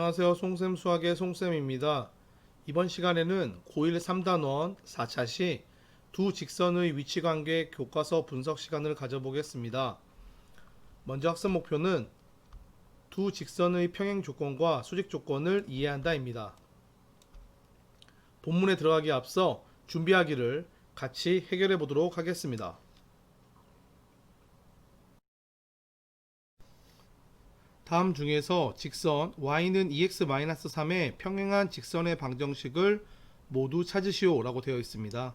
안녕하세요. 송쌤 수학의 송쌤입니다. 이번 시간에는 고1 3단원 4차 시 두 직선의 위치관계 교과서 분석 시간을 가져보겠습니다. 먼저 학습 목표는 두 직선의 평행 조건과 수직 조건을 이해한다입니다. 본문에 들어가기 앞서 준비하기를 같이 해결해 보도록 하겠습니다. 다음 중에서 직선 y는 2x-3의 평행한 직선의 방정식을 모두 찾으시오 라고 되어 있습니다.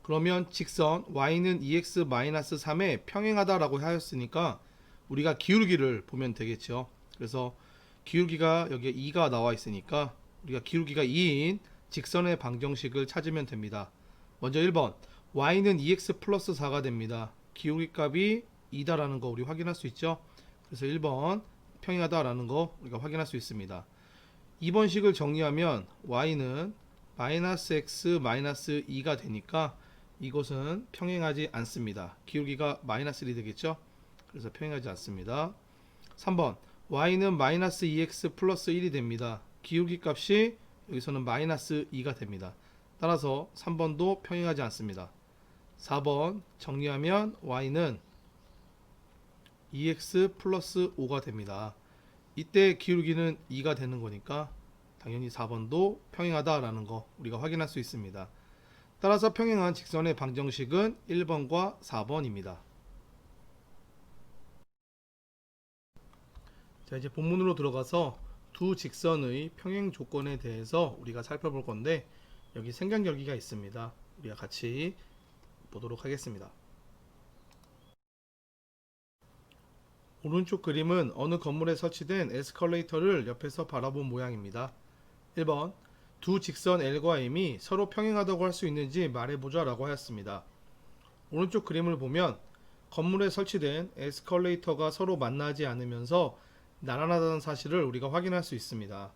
그러면 직선 y는 2x-3에 평행하다 라고 하였으니까 우리가 기울기를 보면 되겠죠. 그래서 기울기가 여기에 2가 나와 있으니까 우리가 기울기가 2인 직선의 방정식을 찾으면 됩니다. 먼저 1번 y는 2x 플러스 4가 됩니다. 기울기 값이 2다라는 거 우리 확인할 수 있죠. 그래서 1번 평행하다라는 거 우리가 확인할 수 있습니다. 2번 식을 정리하면 y는 마이너스 x 마이너스 2가 되니까 이것은 평행하지 않습니다. 기울기가 마이너스 1이 되겠죠. 그래서 평행하지 않습니다. 3번 y는 마이너스 2x 플러스 1이 됩니다. 기울기 값이 여기서는 마이너스 2가 됩니다. 따라서 3번도 평행하지 않습니다. 4번 정리하면 y는 2x 플러스 5가 됩니다. 이때 기울기는 2가 되는 거니까 당연히 4번도 평행하다라는 거 우리가 확인할 수 있습니다. 따라서 평행한 직선의 방정식은 1번과 4번입니다. 자, 이제 본문으로 들어가서 두 직선의 평행 조건에 대해서 우리가 살펴볼 건데 여기 생각여기가 있습니다. 우리가 같이 보도록 하겠습니다. 오른쪽 그림은 어느 건물에 설치된 에스컬레이터를 옆에서 바라본 모양입니다. 1번 두 직선 L과 M이 서로 평행하다고 할 수 있는지 말해보자 라고 하였습니다. 오른쪽 그림을 보면 건물에 설치된 에스컬레이터가 서로 만나지 않으면서 나란하다는 사실을 우리가 확인할 수 있습니다.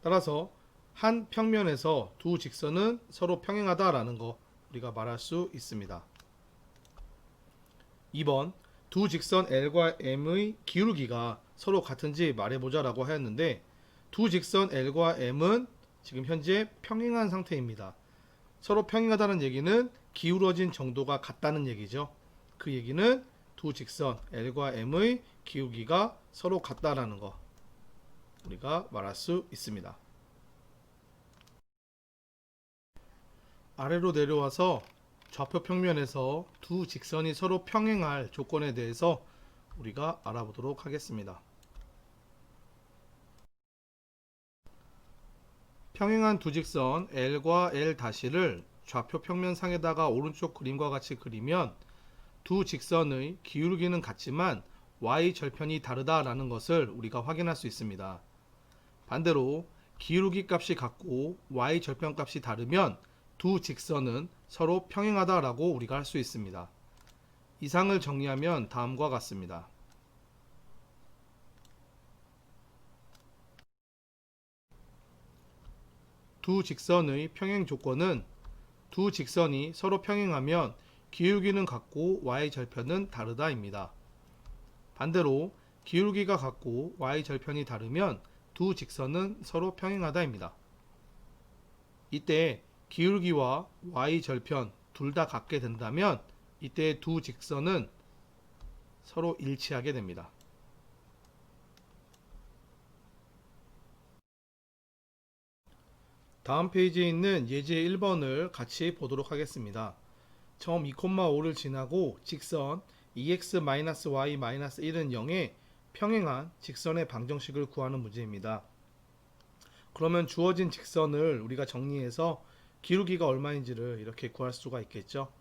따라서 한 평면에서 두 직선은 서로 평행하다라는 거 우리가 말할 수 있습니다. 2번 두 직선 L과 M의 기울기가 서로 같은지 말해보자 라고 하였는데 두 직선 L과 M은 지금 현재 평행한 상태입니다. 서로 평행하다는 얘기는 기울어진 정도가 같다는 얘기죠. 그 얘기는 두 직선 L과 M의 기울기가 서로 같다라는 거 우리가 말할 수 있습니다. 아래로 내려와서 좌표 평면에서 두 직선이 서로 평행할 조건에 대해서 우리가 알아보도록 하겠습니다. 평행한 두 직선 L과 L' 좌표 평면상에다가 오른쪽 그림과 같이 그리면 두 직선의 기울기는 같지만 y 절편이 다르다라는 것을 우리가 확인할 수 있습니다. 반대로 기울기 값이 같고 y 절편 값이 다르면 두 직선은 서로 평행하다라고 우리가 할 수 있습니다. 이상을 정리하면 다음과 같습니다. 두 직선의 평행 조건은 두 직선이 서로 평행하면 기울기는 같고 y 절편은 다르다입니다. 반대로 기울기가 같고 y 절편이 다르면 두 직선은 서로 평행하다입니다. 이때 기울기와 y 절편 둘 다 같게 된다면 이때 두 직선은 서로 일치하게 됩니다. 다음 페이지에 있는 예제 1번을 같이 보도록 하겠습니다. 점 2,5를 지나고 직선 2x-y-1은 0에 평행한 직선의 방정식을 구하는 문제입니다. 그러면 주어진 직선을 우리가 정리해서 기울기가 얼마인지를 이렇게 구할 수가 있겠죠.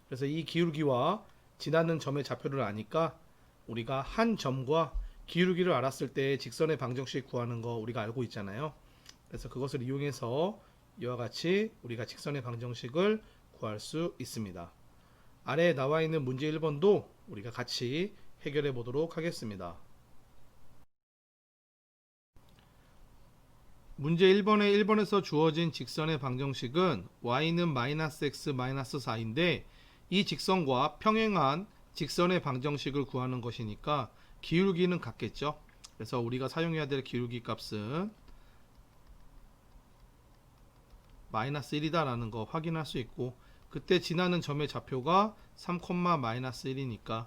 그래서 이 기울기와 지나는 점의 좌표를 아니까 우리가 한 점과 기울기를 알았을 때 직선의 방정식 구하는 거 우리가 알고 있잖아요. 그래서 그것을 이용해서 이와 같이 우리가 직선의 방정식을 구할 수 있습니다. 아래에 나와 있는 문제 1번도 우리가 같이 해결해 보도록 하겠습니다. 문제 1번에서 주어진 직선의 방정식은 y는 마이너스 x 마이너스 4인데 이 직선과 평행한 직선의 방정식을 구하는 것이니까 기울기는 같겠죠. 그래서 우리가 사용해야 될 기울기 값은 마이너스 1이다 라는 거 확인할 수 있고, 그때 지나는 점의 좌표가 3, 마이너스 1이니까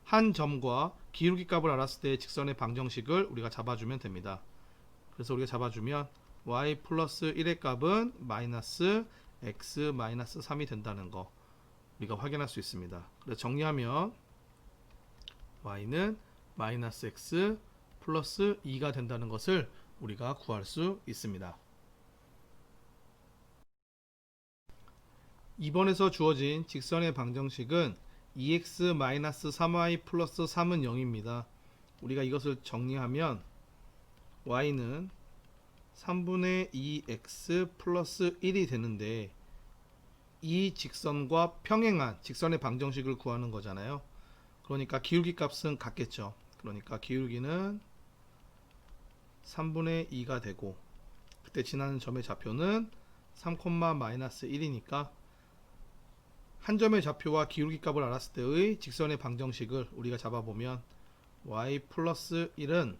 한 점과 기울기 값을 알았을 때 직선의 방정식을 우리가 잡아주면 됩니다. 그래서 우리가 잡아주면 y 플러스 1의 값은 마이너스 x 마이너스 3이 된다는 거 우리가 확인할 수 있습니다. 그래서 정리하면 y는 마이너스 x 플러스 2가 된다는 것을 우리가 구할 수 있습니다. 2번에서 주어진 직선의 방정식은 2x-3y 플러스 3은 0입니다. 우리가 이것을 정리하면 y는 3분의 2x 플러스 1이 되는데, 이 직선과 평행한 직선의 방정식을 구하는 거잖아요. 그러니까 기울기 값은 같겠죠. 그러니까 기울기는 3분의 2가 되고, 그때 지나는 점의 좌표는 3, 마이너스 1이니까 한 점의 좌표와 기울기 값을 알았을 때의 직선의 방정식을 우리가 잡아보면 y 플러스 1은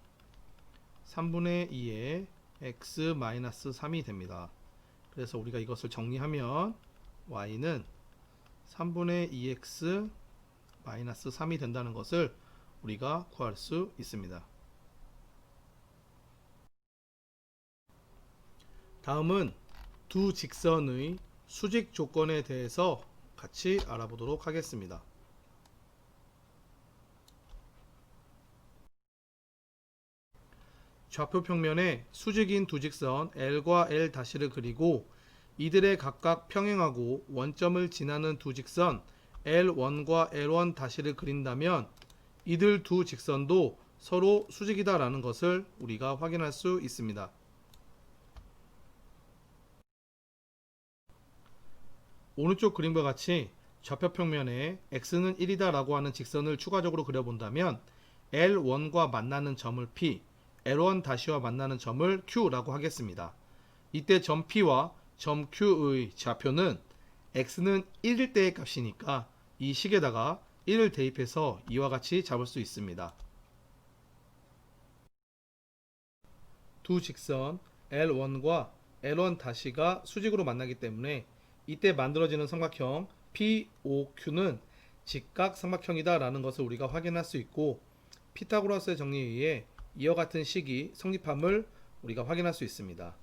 3분의 2의 x 마이너스 3이 됩니다. 그래서 우리가 이것을 정리하면 y는 3분의 2x 마이너스 3이 된다는 것을 우리가 구할 수 있습니다. 다음은 두 직선의 수직 조건에 대해서 같이 알아보도록 하겠습니다. 좌표 평면에 수직인 두 직선 L과 L' 그리고 이들의 각각 평행하고 원점을 지나는 두 직선 L1과 L1' 그린다면 이들 두 직선도 서로 수직이다 라는 것을 우리가 확인할 수 있습니다. 오른쪽 그림과 같이 좌표 평면에 x는 1이다 라고 하는 직선을 추가적으로 그려본다면 L1과 만나는 점을 P, L1'와 만나는 점을 Q라고 하겠습니다. 이때 점 P와 점 Q의 좌표는 x는 1일 때의 값이니까 이 식에다가 1을 대입해서 이와 같이 잡을 수 있습니다. 두 직선 L1과 L1'가 수직으로 만나기 때문에 이때 만들어지는 삼각형 POQ는 직각 삼각형이다 라는 것을 우리가 확인할 수 있고, 피타고라스의 정리에 의해 이와 같은 식이 성립함을 우리가 확인할 수 있습니다.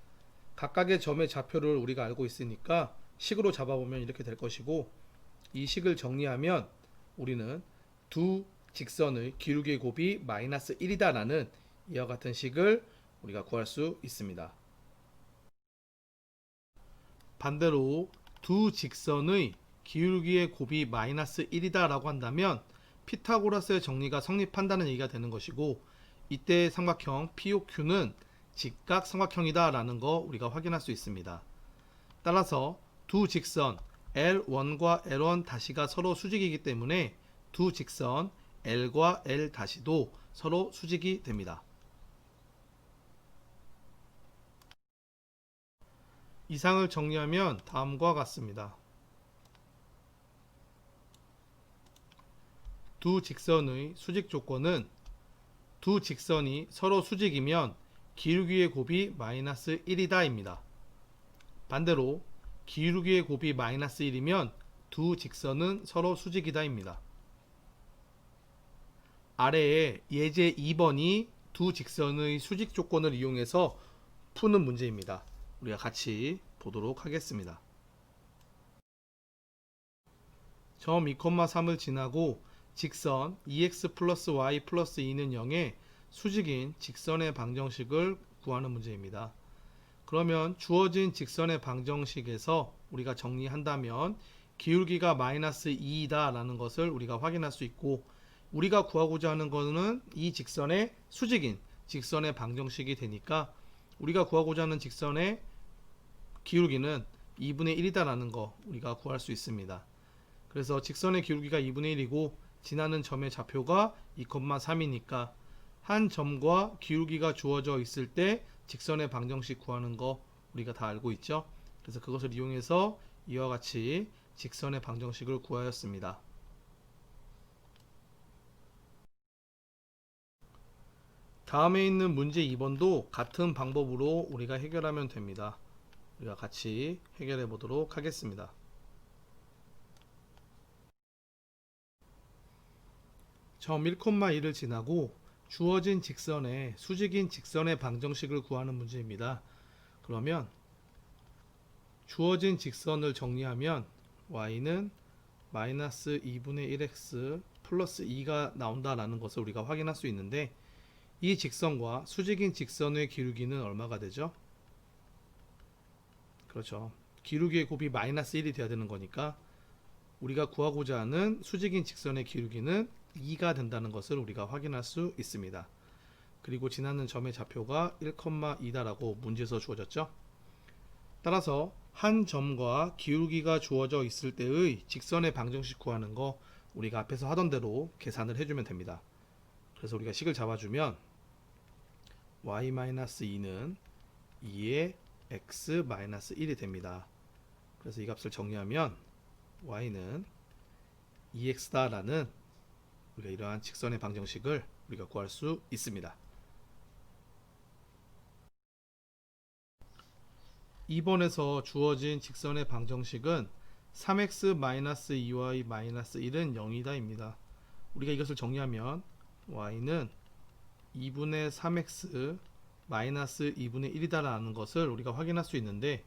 각각의 점의 좌표를 우리가 알고 있으니까 식으로 잡아보면 이렇게 될 것이고, 이 식을 정리하면 우리는 두 직선의 기울기의 곱이 마이너스 1이다 라는 이와 같은 식을 우리가 구할 수 있습니다. 반대로 두 직선의 기울기의 곱이 마이너스 1이다 라고 한다면 피타고라스의 정리가 성립한다는 얘기가 되는 것이고, 이때 삼각형 POQ는 직각 삼각형이다 라는 거 우리가 확인할 수 있습니다. 따라서 두 직선 L1과 L1'가 서로 수직이기 때문에 두 직선 L과 L''도 서로 수직이 됩니다. 이상을 정리하면 다음과 같습니다. 두 직선의 수직 조건은 두 직선이 서로 수직이면 기울기의 곱이 마이너스 1이다 입니다. 반대로 기울기의 곱이 마이너스 1이면 두 직선은 서로 수직이다 입니다. 아래에 예제 2번이 두 직선의 수직 조건을 이용해서 푸는 문제입니다. 우리가 같이 보도록 하겠습니다. 점 2,3을 지나고 직선 2x 플러스 y 플러스 2는 0의 수직인 직선의 방정식을 구하는 문제입니다. 그러면 주어진 직선의 방정식에서 우리가 정리한다면 기울기가 마이너스 2이다 라는 것을 우리가 확인할 수 있고, 우리가 구하고자 하는 것은 이 직선의 수직인 직선의 방정식이 되니까 우리가 구하고자 하는 직선의 기울기는 2분의 1이다 라는 거 우리가 구할 수 있습니다. 그래서 직선의 기울기가 2분의 1이고 지나는 점의 좌표가 2,3이니까 한 점과 기울기가 주어져 있을 때 직선의 방정식 구하는 거 우리가 다 알고 있죠. 그래서 그것을 이용해서 이와 같이 직선의 방정식을 구하였습니다. 다음에 있는 문제 2번도 같은 방법으로 우리가 해결하면 됩니다. 우리가 같이 해결해 보도록 하겠습니다. 점 1,2를 지나고 주어진 직선에 수직인 직선의 방정식을 구하는 문제입니다. 그러면 주어진 직선을 정리하면 y는 마이너스 2분의 1x 플러스 2가 나온다라는 것을 우리가 확인할 수 있는데, 이 직선과 수직인 직선의 기울기는 얼마가 되죠? 그렇죠. 기울기의 곱이 마이너스 1이 돼야 되는 거니까 우리가 구하고자 하는 수직인 직선의 기울기는 2가 된다는 것을 우리가 확인할 수 있습니다. 그리고 지나는 점의 좌표가 1,2다라고 문제에서 주어졌죠. 따라서 한 점과 기울기가 주어져 있을 때의 직선의 방정식 구하는 거 우리가 앞에서 하던 대로 계산을 해주면 됩니다. 그래서 우리가 식을 잡아주면 y-2는 2의 x-1이 됩니다. 그래서 이 값을 정리하면 y는 2x다 라는 우리가 이러한 직선의 방정식을 우리가 구할 수 있습니다. 2번에서 주어진 직선의 방정식은 3x-2y-1은 0이다 입니다. 우리가 이것을 정리하면 y는 2분의 3x 마이너스 2분의 1이다 라는 것을 우리가 확인할 수 있는데,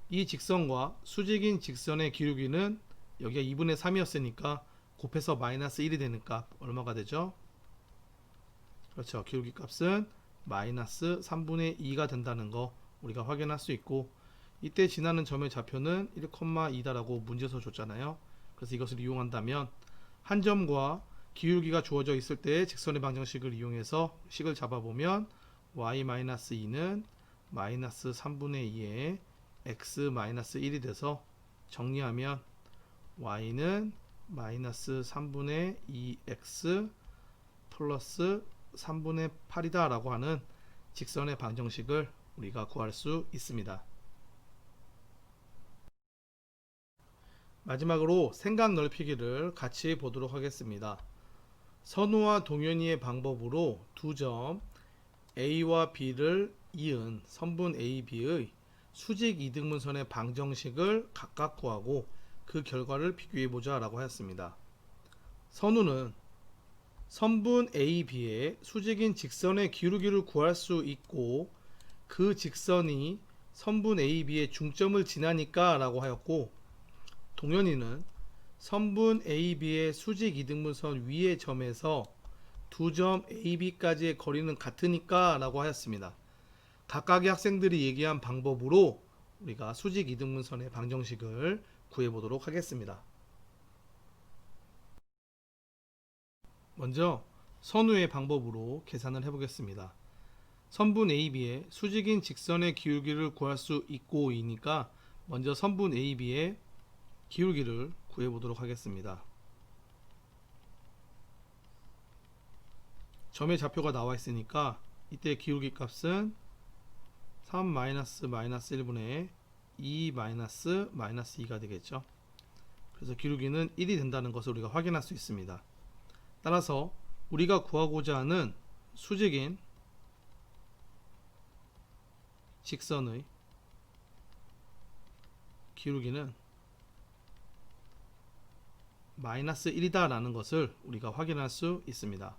이 직선과 수직인 직선의 기울기는 여기가 2분의 3이었으니까 곱해서 마이너스 1이 되니까 얼마가 되죠? 그렇죠. 기울기 값은 마이너스 3분의 2가 된다는 거 우리가 확인할 수 있고, 이때 지나는 점의 좌표는 1,2다라고 문제에서 줬잖아요. 그래서 이것을 이용한다면 한 점과 기울기가 주어져 있을 때 직선의 방정식을 이용해서 식을 잡아보면 y-2는 마이너스 3분의 2에 x-1이 돼서 정리하면 y는 마이너스 3분의 2x 플러스 3분의 8이다 라고 하는 직선의 방정식을 우리가 구할 수 있습니다. 마지막으로 생각 넓히기를 같이 보도록 하겠습니다. 선우와 동현이의 방법으로 두 점 A와 B를 이은 선분 AB의 수직 이등분선의 방정식을 각각 구하고 그 결과를 비교해보자 라고 하였습니다. 선우는 선분 AB의 수직인 직선의 기울기를 구할 수 있고 그 직선이 선분 AB의 중점을 지나니까 라고 하였고, 동현이는 선분 AB의 수직 이등분선 위의 점에서 두 점 AB까지의 거리는 같으니까 라고 하였습니다. 각각의 학생들이 얘기한 방법으로 우리가 수직 이등분선의 방정식을 구해보도록 하겠습니다. 먼저 선우의 방법으로 계산을 해보겠습니다. 선분 AB의 수직인 직선의 기울기를 구할 수 있고 이니까 먼저 선분 AB의 기울기를 구해보도록 하겠습니다. 점의 좌표가 나와 있으니까 이때 기울기 값은 3-1분의 2-2가 되겠죠. 그래서 기울기는 1이 된다는 것을 우리가 확인할 수 있습니다. 따라서 우리가 구하고자 하는 수직인 직선의 기울기는 마이너스 1이다 라는 것을 우리가 확인할 수 있습니다.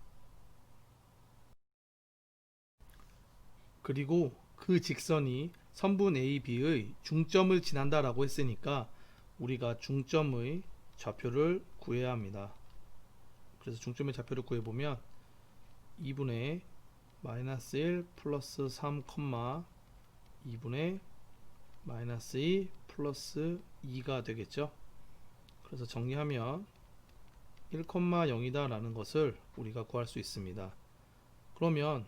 그리고 그 직선이 선분 AB의 중점을 지난다 라고 했으니까 우리가 중점의 좌표를 구해야 합니다. 그래서 중점의 좌표를 구해보면 2분의 마이너스 1 플러스 3, 2분의 마이너스 2 플러스 2가 되겠죠. 그래서 정리하면 1,0이다 라는 것을 우리가 구할 수 있습니다. 그러면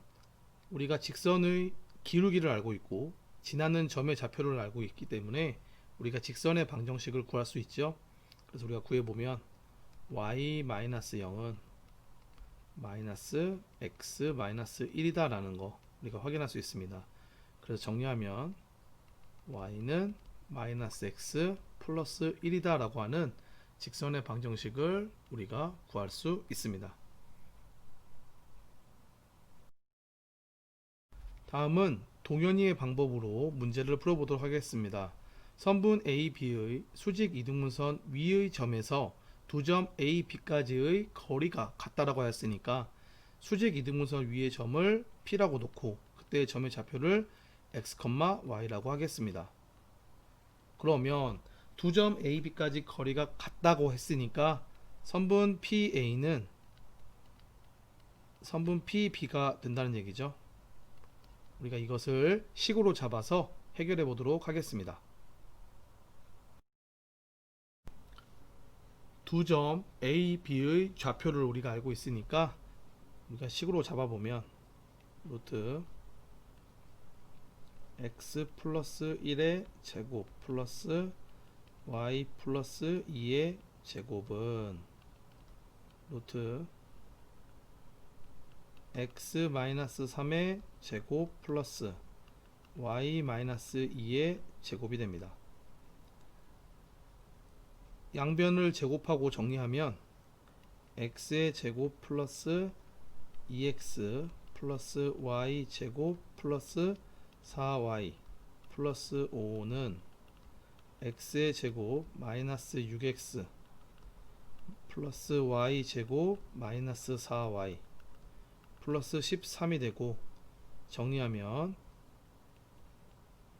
우리가 직선의 기울기를 알고 있고 지나는 점의 좌표를 알고 있기 때문에 우리가 직선의 방정식을 구할 수 있죠. 그래서 우리가 구해보면 y-0은 마이너스 x 마이너스 1이다 라는 거 우리가 확인할 수 있습니다. 그래서 정리하면 y는 마이너스 x 플러스 1이다 라고 하는 직선의 방정식을 우리가 구할 수 있습니다. 다음은 동현이의 방법으로 문제를 풀어보도록 하겠습니다. 선분 A, B의 수직 이등분선 위의 점에서 두 점 A, B까지의 거리가 같다라고 하였으니까 수직 이등분선 위의 점을 P라고 놓고 그때 점의 좌표를 X, Y라고 하겠습니다. 그러면 두 점 A, B까지 거리가 같다고 했으니까 선분 PA는 선분 PB가 된다는 얘기죠. 우리가 이것을 식으로 잡아서 해결해 보도록 하겠습니다. 두 점 A, B의 좌표를 우리가 알고 있으니까 우리가 식으로 잡아보면 루트 x 플러스 1의 제곱 플러스 y 플러스 2의 제곱은 루트 x 마이너스 3의 제곱 플러스 y 마이너스 2의 제곱이 됩니다. 양변을 제곱하고 정리하면 x의 제곱 플러스 2x 플러스 y 제곱 플러스 4y 플러스 5는 x의 제곱 마이너스 6x 플러스 y 제곱 마이너스 4y 플러스 13이 되고 정리하면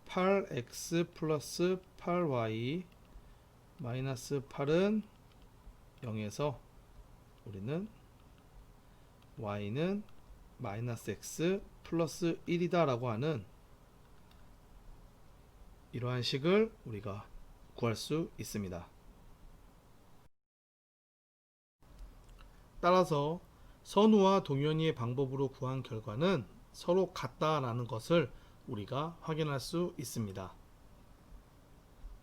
8x 플러스 8y 마이너스 8은 0에서 우리는 y는 마이너스 x 플러스 1이다 라고 하는 이러한 식을 우리가 구할 수 있습니다. 따라서 선우와 동현이의 방법으로 구한 결과는 서로 같다라는 것을 우리가 확인할 수 있습니다.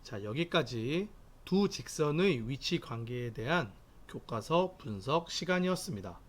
자, 여기까지 두 직선의 위치 관계에 대한 교과서 분석 시간이었습니다.